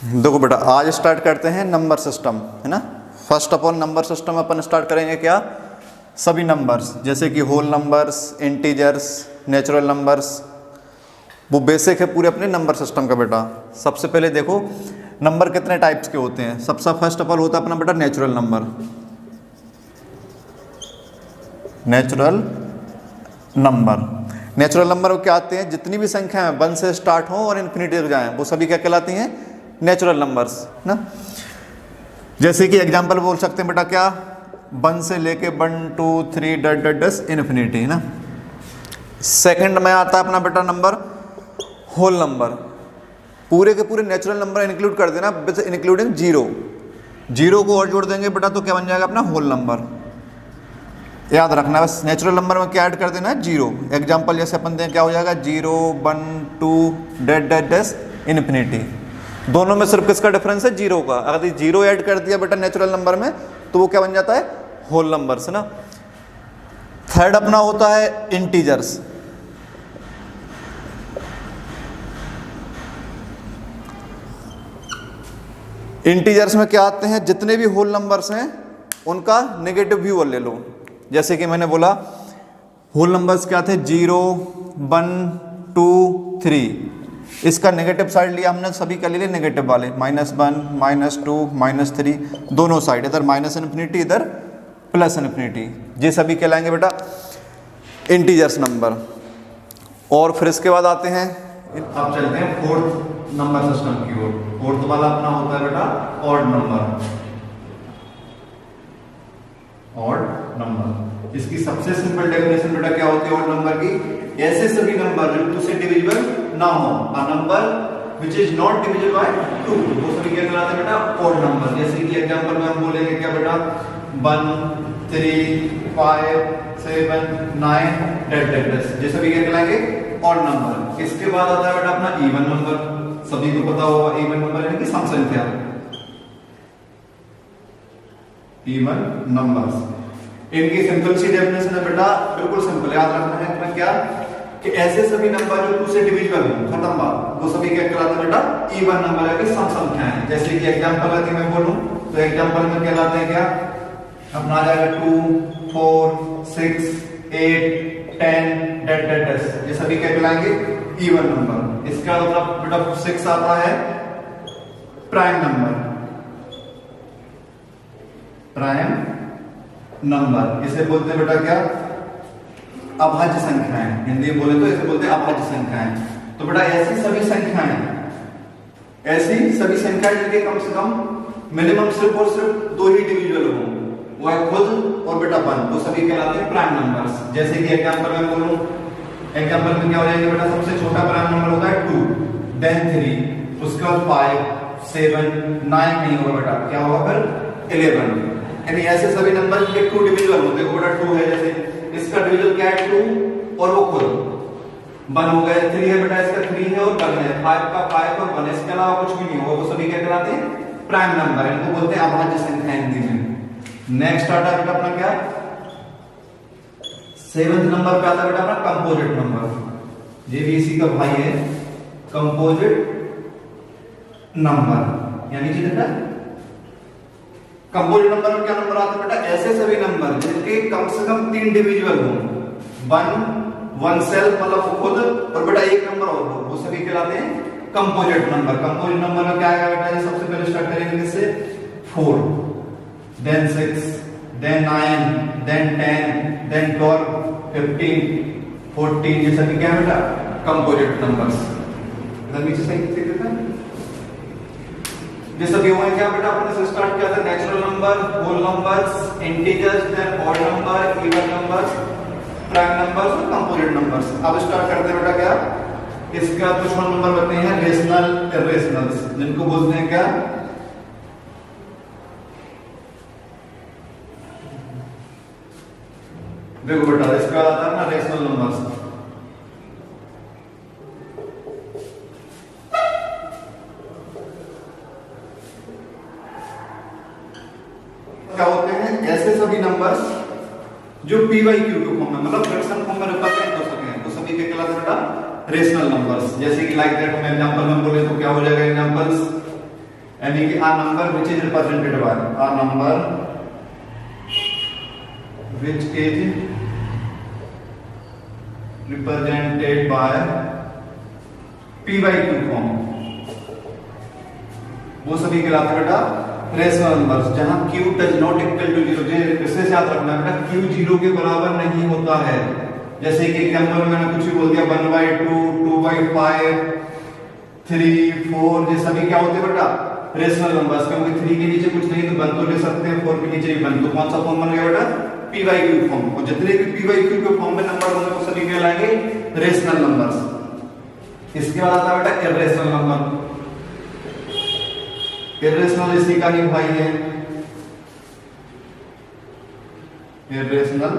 देखो बेटा, आज स्टार्ट करते हैं नंबर सिस्टम, है ना। First of all number system अपन स्टार्ट करेंगे क्या, सभी नंबर्स, जैसे कि whole numbers, integers, natural numbers, वो बेसिक है पूरे अपने नंबर सिस्टम का बेटा। सबसे पहले देखो नंबर कितने टाइप्स के होते हैं। सबसे फर्स्ट ऑफ ऑल होता है अपना बेटा नेचुरल नंबर। नेचुरल नंबर वो क्या आते हैं, जितनी भी संख्या है 1 से स्टार्ट हो और इन्फिनिटी तक जाएं, वो सभी क्या कहलाती हैं, नेचुरल नंबर्स ना। जैसे कि एग्जांपल बोल सकते हैं बेटा क्या, 1 से लेके 1 2 3 डट डट डस इन्फिनिटी, है ना। सेकंड में आता है अपना बेटा नंबर होल नंबर। पूरे के पूरे नेचुरल नंबर इंक्लूड कर देना, इंक्लूडिंग जीरो को और जोड़ देंगे बेटा तो क्या बन जाएगा अपना होल नंबर। याद रखना बस, नेचुरल नंबर में क्या ऐड कर देना है, जीरो। एग्जांपल जैसे अपन दें क्या हो जाएगा, 0 1 2 डट डट डस इन्फिनिटी। दोनों में सिर्फ किसका डिफरेंस है, जीरो का। अगर जीरो ऐड कर दिया बेटा नेचुरल नंबर में तो वो क्या बन जाता है, होल नंबर्स, है ना। थर्ड अपना होता है इंटीजर्स। इंटीजर्स में क्या आते हैं, जितने भी होल नंबर्स हैं उनका नेगेटिव व्यू ले लो। जैसे कि मैंने बोला होल नंबर्स क्या थे, 0 1 2 3, इसका नेगेटिव साइड लिया हमने, सभी का ले लिए नेगेटिव वाले, -1 -2 -3, दोनों साइड, इधर माइनस इन्फिनिटी इधर प्लस इन्फिनिटी, ये सभी कहलाएंगे बेटा इंटीजर्स नंबर। और फिर इसके बाद आते हैं, अब चलते हैं फोर्थ नंबर सिस्टम की ओर। फोर्थ वाला अपना होता है बेटा ऑड नंबर। इसकी सबसे सिंपल डेफिनेशन बेटा क्या होती है ऑड नंबर की, ऐसे सभी नंबर जो 2 से डिविजिबल ना हो, a number which is not divisible by 2, वो सभी क्या कहलाते हैं बेटा ऑड नंबर। जैसे कि एग्जांपल में हम बोलेंगे क्या बेटा, 1 3 5 7 9 10, ये सभी क्या कहलाएंगे ऑड नंबर। इसके बाद आता है बेटा अपना इवन नंबर। सभी को पता होगा इवन नंबर यानी कि सम संख्या, इवन नंबर्स। इनकी सिंपल सी डेफिनेशन है बेटा, बिल्कुल सिंपल, याद रखना है अपना क्या, कि ऐसे सभी नंबर जो 2 से डिविजिबल हो, खत्म बात, वो सभी क्या कहलाते हैं बेटा इवन नंबर है कि सम संख्याएं। जैसे कि एग्जांपल यदि मैं बोलूं तो एग्जांपल में कहलाते हैं क्या, अपना आ जाएगा 2 4 6 8 10 10, ये सभी क्या कहलाएंगे इवन नंबर। इसका मतलब बेटा 6 आता है प्राइम नंबर, इसे बोलते हैं बेटा क्या, अभाज्य संख्याएं। हिंदी में बोले तो इसे बोलते हैं अभाज्य संख्याएं। तो बेटा ऐसी सभी संख्याएं जिनके कम से कम मिनिमम सिर्फ और सिर्फ 2 ही डिविजिबल हो, वो है खुद और बेटा 1, वो सभी कहलाते हैं प्राइम नंबर्स। जैसे कि एग्जांपल में बोलूं, एग्जांपल में क्या हो जाएगा बेटा, सबसे छोटा प्राइम नंबर होता है 2, देन 3, उसके बाद 5 7 9 नहीं होगा बेटा, क्या होगा फिर 11। यानी ऐसे सभी नंबर के 2 डिविजिबल होते हैं। बेटा 2 है, जैसे इसका डिविजिबल क्या है 2 और वो खुद 1 हो गया, 3 है बेटा, इसका 3 है और 1 है, 5 का 5 और 1, इसके अलावा कुछ भी नहीं होगा, वो सभी क्या कहलाते हैं प्राइम नंबर, इनको बोलते हैं अभाज्य संख्या हिंदी में। नेक्स्ट आता है बेटा अपना क्या, 7th नंबर पे आता है बेटा अपना कंपोजिट नंबर। ये भी इसी का भाई है, कंपोजिट नंबर। यानी कि बेटा कंपोजिट नंबर में क्या नंबर आता है बेटा, ऐसे सभी नंबर जिनके कम से कम 3 डिविजिबल हो, 1 सेल्फ मतलब खुद और बेटा एक नंबर और हो, वो सभी कहलाते हैं कंपोजिट नंबर। कंपोजिट नंबर में क्या आएगा बेटा, सबसे पहले स्टार्ट करेंगे किससे, 4 देन 6 देन 9 देन 10 देन 12 15 14, ये सभी क्या है बेटा कंपोजिट नंबर्स। इधर नीचे सही देता है, ये सभी हुए क्या बेटा, अपने से स्टार्ट किया था natural number, whole numbers, integers, then odd number, even numbers, prime numbers और कंपोजिट नंबर्स। अब स्टार्ट करते हैं बेटा क्या, इसका कुछ नंबर बनते हैं रेशनल इरेशनल्स, जिनको बोलते हैं क्या, देखो बेटा इसका आता है ना रेशनल नंबर्स। क्या होते हैं, ऐसे सभी नंबर्स जो p/q के फॉर्म में मतलब फ्रैक्शन फॉर्म में रिप्रेजेंट हो सके, तो सभी क्या कहलाते हैं बेटा रेशनल नंबर्स। जैसे कि लाइक दैट में एग्जांपल में बोले तो क्या हो जाएगा, एग्जांपल्स यानी कि a number which is represented by a number which is represented by p by q form, वो सभी कहलाते हैं बेटा रेशनल नंबर्स, जहां q does not equal to 0। विशेष याद रखना है बेटा, q 0 के बराबर नहीं होता है। जैसे कि एग्जांपल में मैंने कुछ भी बोल दिया 1/2, 2/5, 3, 4, ये सभी क्या होते हैं बेटा रेशनल नंबर्स, क्योंकि 3 के नीचे कुछ नहीं तो 1 तो ले सकते हैं, 4 के नीचे भी 1, तो कौन सा फॉर्म बन गया बेटा p by q फॉर्म। और जितने भी p by q के फॉर्म में नंबर होंगे वो सभी कहलाएंगे रेशनल नंबर्स। इसके बाद आता है बेटा इर्रेशनल नंबर। इर्रेशनल इसी का ही भाई है, इर्रेशनल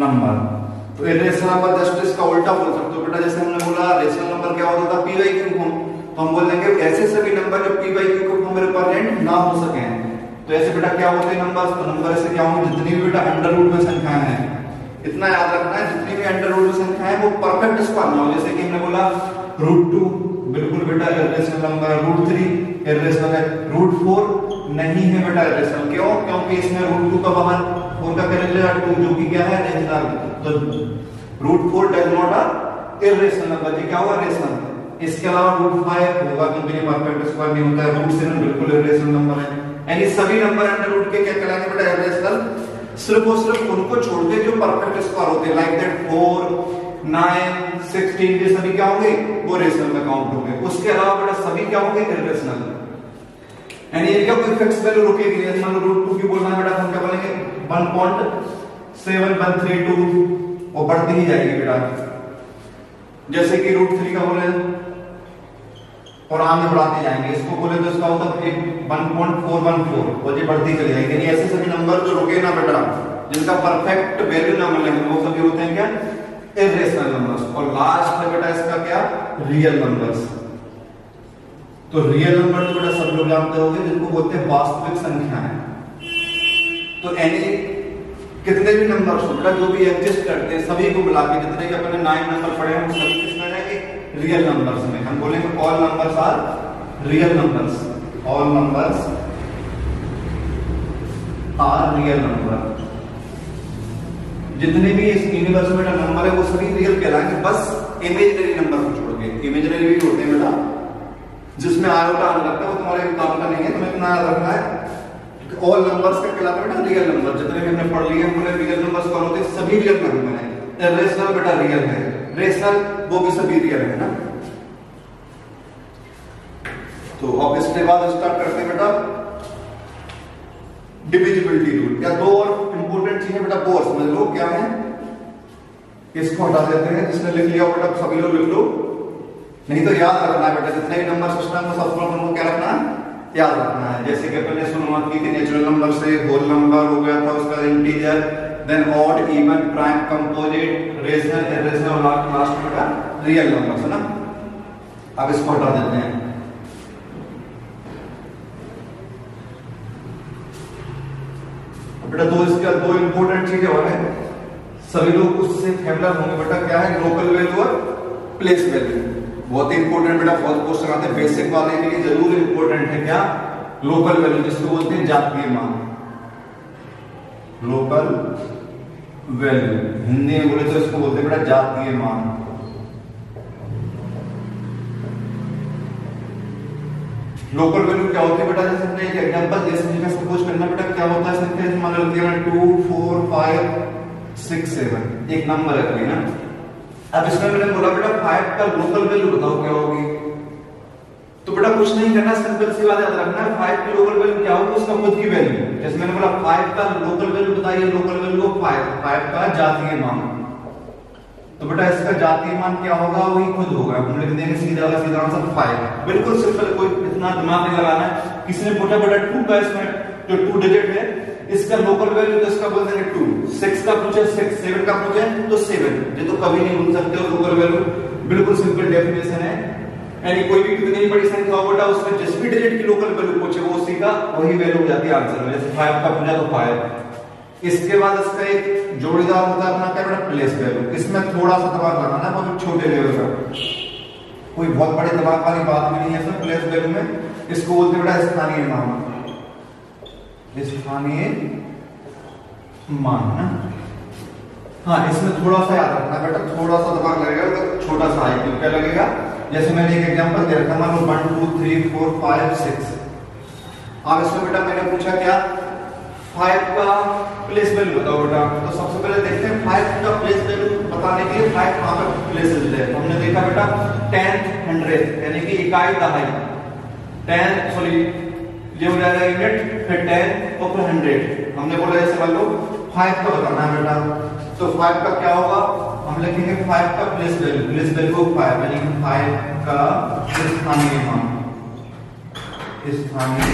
नंबर। तो इर्रेशनल नंबर जस्ट इसका उल्टा बोल सकते हो बेटा, जैसे हमने बोला रेशनल नंबर क्या होता था p by q फॉर्म, तो हम बोल देंगे ऐसे सभी नंबर जो p by q के फॉर्म में रिप्रेजेंट ना हो सके। तो ऐसे बेटा क्या होते हैं नंबर्स, तो नंबर ऐसे क्या होंगे, जितनी भी बेटा अंडर रूट में संख्याएं हैं, इतना याद रखना है, जितनी भी अंडर रूट में संख्याएं हैं वो परफेक्ट स्क्वायर ना हो। जैसे कि हमने बोला √2 बिल्कुल बेटा इर्रेशनल नंबर, √3 इर्रेशनल है, √4 नहीं है बेटा इर्रेशनल। क्यों? क्योंकि इसमें √2 का बाहर 4 का कर लिया 2, जो कि क्या है रेशनल। तो √4 does not a irrational number, ये क्या होगा रेशनल। इसके अलावा √5 होगा क्योंकि ये परफेक्ट स्क्वायर नहीं होता है। √7 बिल्कुल इर्रेशनल नंबर है। यानी सभी नंबर अंडर रूट के क्या कहलाएंगे बेटा इर्रेशनल, सिर्फ और सिर्फ उनको छोड़ के जो परफेक्ट स्क्वायर होते हैं, लाइक दैट 4, 9, 16, ये सभी क्या होंगे वो रेशनल में काउंट होंगे। उसके अलावा बेटा सभी क्या होंगे इर्रेशनल। यानी ये क्या कोई फिक्स वैल्यू रुकेगी नहीं। मान लो √2 की बोलना है बेटा, हम क्या बोलेंगे 1.7132 और बढ़ती ही जाएगी बेटा। जैसे कि √3 का बोले और आगे बढ़ाते जाएंगे, इसको बोले तो इसका होता है 1.414 और ये बढ़ती चली जाएगी। यानी ऐसे सभी नंबर जो रुके ना बेटा, जिनका परफेक्ट वैल्यू ना मिले, वो सभी होते हैं क्या इर्रेशनल नंबर्स। और लास्ट है बेटा इसका क्या रियल नंबर्स। तो रियल नंबर तो बेटा सब लोग जानते होंगे, जिनको बोलते हैं वास्तविक संख्याएं। तो यानी कितने भी नंबर्स हो बेटा जो भी एग्जिस्ट करते हैं सभी को मिला के जितने भी अपने 9 नंबर पड़े हैं वो सभी किसमें रहेंगे रियल नंबर्स में। हम बोलेंगे all numbers are real numbers, all numbers are real number. जितने भी इस यूनिवर्स में बेटा नंबर है वो सभी रियल कहलाएंगे, बस इमेजिनरी नंबर को छोड़ के। इमेजिनरी भी होते हैं बेटा जिसमें आयोटा आने लगता है, वो तुम्हारे काम का नहीं है, तुम्हें इतना याद रखना है। ऑल नंबर्स का कहलाता है बेटा रियल नंबर। जितने भी हमने पढ़ लिए हमने रियल नंबर्स कौन होते हैं, सभी रियल नंबर है। इर्रेशनल बेटा रियल है, रेशनल वो भी सभी रियल है ना। तो अब इसके बाद स्टार्ट करते हैं बेटा डिविजिबिलिटी रूल। या दो और इंपॉर्टेंट चीजें बेटा वो समझ लो क्या है, इसको हटा देते हैं। जिसने लिख लिया बेटा सभी लोग लिख लो, नहीं तो याद रखना है बेटा जितने भी नंबर सिस्टम में सबसे पहले क्या रखना है याद रखना है। जैसे कि अपने शुरुआत की थी नेचुरल नंबर से, होल नंबर हो गया था, उसका integer, then odd, even, prime, composite, rational, irrational और लास्ट बेटा रियल नंबर्स है ना। अब इसको हटा देते हैं। बेटा इसके दो इंपॉर्टेंट चीजें और है, सभी लोग उससे फैमिलियर होंगे बेटा, क्या है लोकल वैल्यू और प्लेस वैल्यू। बहुत ही इंपॉर्टेंट बेटा, फर्स्ट क्वेश्चन आते हैं बेसिक वाले के लिए जरूर इंपॉर्टेंट है क्या लोकल वैल्यू, जिसको बोलते हैं जातीय मान। लोकल वैल्यू हिंदी में बोले तो इसको बोलते हैं बेटा जातीय मान। लोकल वैल्यू क्या होती है बेटा, जैसे हमने एक एग्जांपल जैसे सपोज करना बेटा क्या होता है संख्या, मान लो दिया 2, 4, 5, 6, 7 एक नंबर है कोई ना। अब इसमें मैंने बोला बेटा 5 का लोकल वैल्यू बताओ क्या होगी। तो बेटा कुछ नहीं करना, सिंपल सी बात याद रखना है 5 की लोकल वैल्यू क्या होगी उसका खुद की वैल्यू। जैसे मैंने बोला 5 का लोकल वैल्यू बताइए, लोकल वैल्यू 5 का जातीय मान। तो बेटा इसका जातीय मान क्या होगा वही खुद होगा, हम लिख देंगे सीधा सीधा आंसर 5। बिल्कुल सिंपल, कोई इतना दिमाग नहीं लगाना है। किसी ने पूछा बेटा 2 का इसमें जो 2 डिजिट है इसका लोकल वैल्यू तो इसका बोल देंगे 2, 6 का पूछे 6, 7 का पूछे तो 7, ये तो कभी नहीं भूल सकते हो लोकल वैल्यू। बिल्कुल सिंपल डेफिनेशन है। यानी कोई भी कितनी बड़ी संख्या हो बेटा उसमें जिस भी डिजिट की लोकल वैल्यू पूछे वो उसी का वही वैल्यू हो जाती है आंसर में। जैसे 5 का पूछा तो 5। इसके बाद इसका एक जोड़ीदार होता है अपना क्या बेटा प्लेस वैल्यू। इसमें थोड़ा सा दिमाग लगाना है, बहुत छोटे लेवल का। कोई बहुत बड़े दिमाग वाली बात भी नहीं है इसमें प्लेस वैल्यू में। इसको बोलते हैं बेटा स्थानीय मान, स्थानीय मान ना। हाँ, इसमें थोड़ा सा याद रखना बेटा, थोड़ा सा दिमाग लगेगा तो छोटा सा है, क्यों क्या लगेगा, जैसे मैंने एक एग्जांपल दे रखा, मान लो 1 2 3 4 5 6। अब इसमें बेटा मैंने पूछा क्या 5 का प्लेस वैल्यू बताओ बेटा। तो सबसे पहले देखते हैं 5 का प्लेस वैल्यू बताने के लिए 5 कहां पर प्लेसेस है। हमने देखा बेटा 10th 100th यानी कि इकाई दहाई, 10 सॉरी ये हो जाएगा यूनिट, फिर 10 और फिर 100। हमने बोला जैसे मान लो 5 का बताना है बेटा, तो 5 का क्या होगा, हम लिखेंगे 5 का प्लेस वैल्यू 5 यानी कि 5 का स्थानीय मान, स्थानीय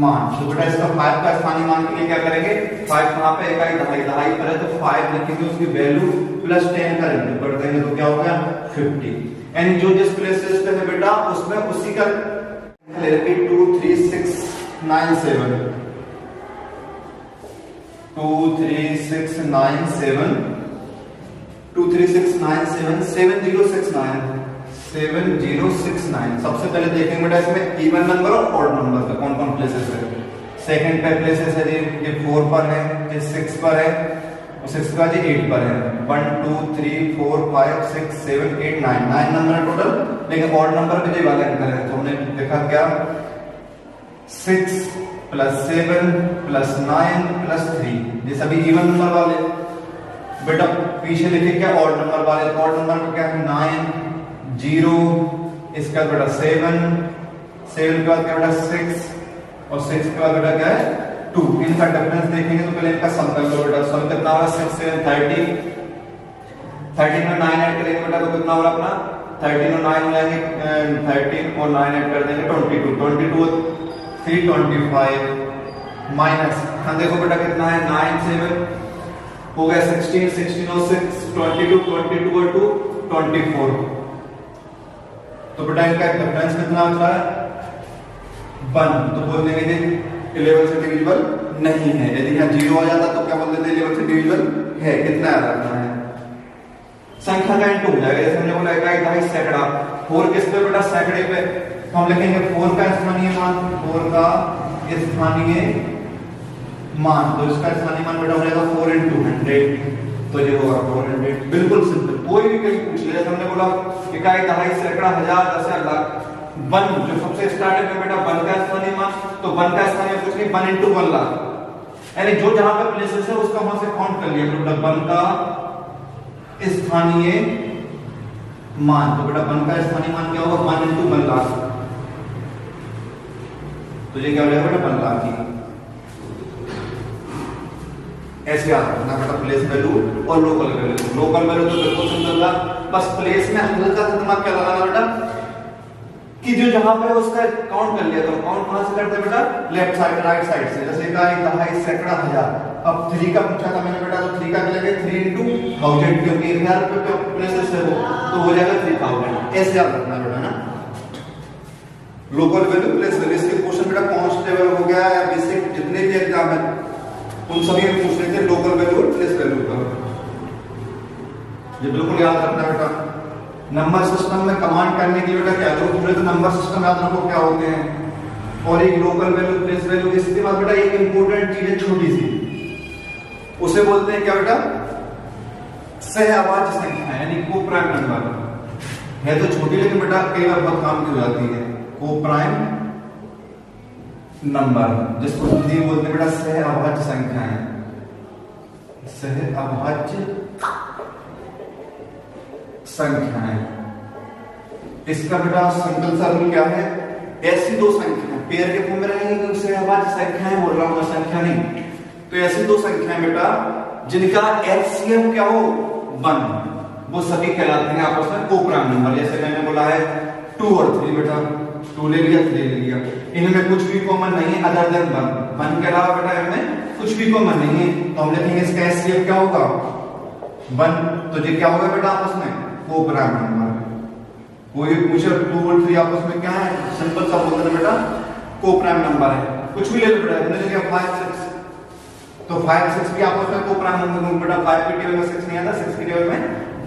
मान। तो बेटा इसका 5 का स्थानीय मान के लिए क्या करेंगे, 5 कहां पे इकाई दहाई पर है तो 5 लिखेंगे, उसकी वैल्यू प्लस 10 का इंटू कर देंगे तो क्या हो गया 50। यानी जो जिस प्लेसेस पे है बेटा उसमें उसी का ले लेंगे 2 3 6 9 7 2 3 6 9 7 2 3 6 9 7 7069 7069। सबसे पहले देखेंगे बेटा इसमें इवन नंबर और ऑड नंबर पे कौन कौन प्लेसेस है। सेकंड पे प्लेसेस है ये 4 पर है, ये 6 पर है, और 6 का जी 8 पर है। 1 2 3 4 5 6 7 8 9 नंबर है टोटल, लेकिन ऑड नंबर पे जो वाला अंक है तो हमने देखा क्या 6 प्लस 7 प्लस 9 प्लस 3, ये सभी इवन नंबर वाले। बेटा पीछे लिखे क्या ऑड नंबर वाले, तो ऑड नंबर पे क्या है 9 0, इसका बेटा 7 के बाद क्या बेटा 6 और 6 के बाद बेटा क्या है 2। इनका डिफरेंस देखेंगे तो पहले इनका सम कर लो बेटा। सम कितना होगा 6 7 30, 13 में 9 ऐड करेंगे बेटा तो कितना होगा अपना 13 और 9 हो जाएंगे 13 और 9 ऐड कर देंगे 22 22 3 25 माइनस, हम देखो बेटा कितना है 9 7 हो गया 16 16 और 6 22 22 और 2 24। तो बेटा इनका डिफरेंस कितना आ रहा है 1, तो बोल देंगे 11 से डिविजिबल नहीं है। यदि यहाँ 0 आ जाता तो क्या बोल देते 11 से डिविजिबल है। कितना याद रखना है, संख्या का इंटू हो जाएगा। जैसे हमने बोला इकाई दहाई सैकड़ा, 4 किस पे बेटा सैकड़े पे, तो हम लिखेंगे 4 का स्थानीय मान, 4 का स्थानीय मान, तो इसका स्थानीय मान बेटा हो जाएगा 4 into 100, तो ये होगा 400। बिल्कुल सिंपल, कोई भी कहीं पूछ ले। जैसे हमने बोला इकाई दहाई सैकड़ा हजार 10,000 लाख, 1 जो सबसे स्टार्टिंग में बेटा 1 का स्थानीय मान, तो 1 का स्थानीय कुछ नहीं 1 into 1 लाख, यानी जो जहां पे प्लेसेस है उसका वहां से काउंट कर लिया बेटा 1 का स्थानीय मान। तो बेटा 1 का स्थानीय मान क्या होगा 1 into 1 लाख, तो ये क्या हो जाएगा बेटा 1 लाख ही। ऐसे याद रखना बेटा प्लेस वैल्यू और लोकल वैल्यू। लोकल वैल्यू तो बिल्कुल सिंपल था, बस प्लेस में हल्का सा दिमाग क्या लगाना बेटा कि जो जहां पे उसका काउंट कर लिया, तो काउंट कहां से करते हैं बेटा लेफ्ट साइड राइट साइड से। जैसे इकाई दहाई सैकड़ा हजार, अब 3 का पूछा था मैंने बेटा, तो 3 का क्या लगेगा 3 into 1000, क्योंकि 1000 पे प्लेसेस है वो, तो हो जाएगा 3000। ऐसे याद रखना बेटा ना लोकल वैल्यू प्लेस वैल्यू। इसके क्वेश्चन बेटा कांस्टेबल हो गया या बेसिक जितने भी एग्जाम है उन सभी में पूछ लेते हैं लोकल वैल्यू और प्लेस वैल्यू का, ये बिल्कुल याद रखना बेटा। नंबर सिस्टम में कमांड करने के लिए बेटा क्या करो, पूरे तो नंबर सिस्टम याद रखो क्या होते हैं, और एक लोकल वैल्यू प्लेस वैल्यू। इसके बाद बेटा एक इंपॉर्टेंट चीज है छोटी सी, उसे बोलते हैं क्या बेटा सहअभाज्य संख्या, यानी को प्राइम नंबर है तो छोटी, लेकिन बेटा कई बार बहुत काम की हो जाती है। को प्राइम नंबर जिसको हिंदी बोलते हैं बेटा सहअभाज्य संख्याएं, सहअभाज्य संख्याएं। इसका बेटा सिंपल सा रूल क्या है, ऐसी दो संख्याएं पेयर के फॉर्म में रहेंगी तो सहअभाज्य संख्याएं बोल रहा हूं, संख्या नहीं। तो ऐसी दो संख्याएं बेटा जिनका एलसीएम क्या हो 1, वो सभी कहलाते हैं आपस में कोप्राइम नंबर। जैसे मैंने बोला है 2 और 3 बेटा, 2 ले लिया 3 ले लिया, इनमें कुछ भी कॉमन नहीं है अदर देन 1 के अलावा बेटा इनमें कुछ भी कॉमन नहीं है, तो हम लिखेंगे इसका एचसीएफ क्या होगा 1। तो ये क्या होगा बेटा आपस में कोप्राइम नंबर। कोई पूछे 2 और 3 आपस में क्या है, सिंपल सा बोल देना बेटा कोप्राइम नंबर है। कुछ भी ले लो बेटा, हमने लिखा 5 6, तो 5 6 भी आपस में कोप्राइम नंबर बेटा। 5 के टेबल में 6 नहीं आता, 6 के टेबल में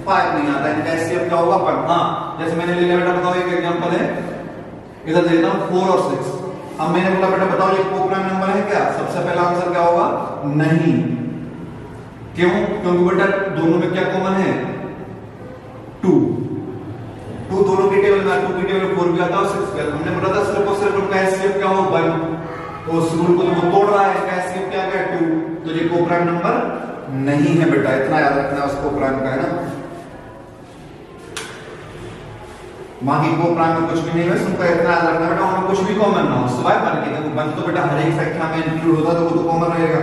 5 नहीं आता, इनका एचसीएफ क्या होगा 1। हाँ जैसे मैंने ले लिया बेटा, बताओ एक एग्जांपल है, इधर देता हूं 4 और 6। अब मैंने बोला बेटा बताओ ये कोप्राइम नंबर है क्या, सबसे पहला आंसर क्या होगा, नहीं। क्यों, क्योंकि बेटा दोनों में क्या कॉमन है, 2 दोनों की टेबल में, 2 की टेबल में 4 भी आता है और 6 भी आता है। हमने बोला था सिर्फ और सिर्फ उनका एचसीएफ क्या हो 1, तो उस रूल को तो वो तोड़ रहा है, इसका एचसीएफ क्या है 2, तो ये कोप्राइम नंबर नहीं है बेटा, इतना याद रखना है उसको प्राइम का, है ना। बाकी कोप्राइम में कुछ भी नहीं है, उनका इतना याद रखना बेटा, उनमें कुछ भी कॉमन ना हो सिवाय 1 के। देखो 1 तो बेटा हर एक संख्या में इंक्लूड होता है तो वो तो कॉमन रहेगा,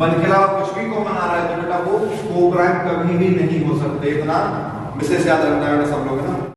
1 के अलावा कुछ भी कॉमन आ रहा है तो बेटा वो कोप्राइम कभी भी नहीं हो सकते, इतना विशेष याद रखना है बेटा सब लोग, है ना।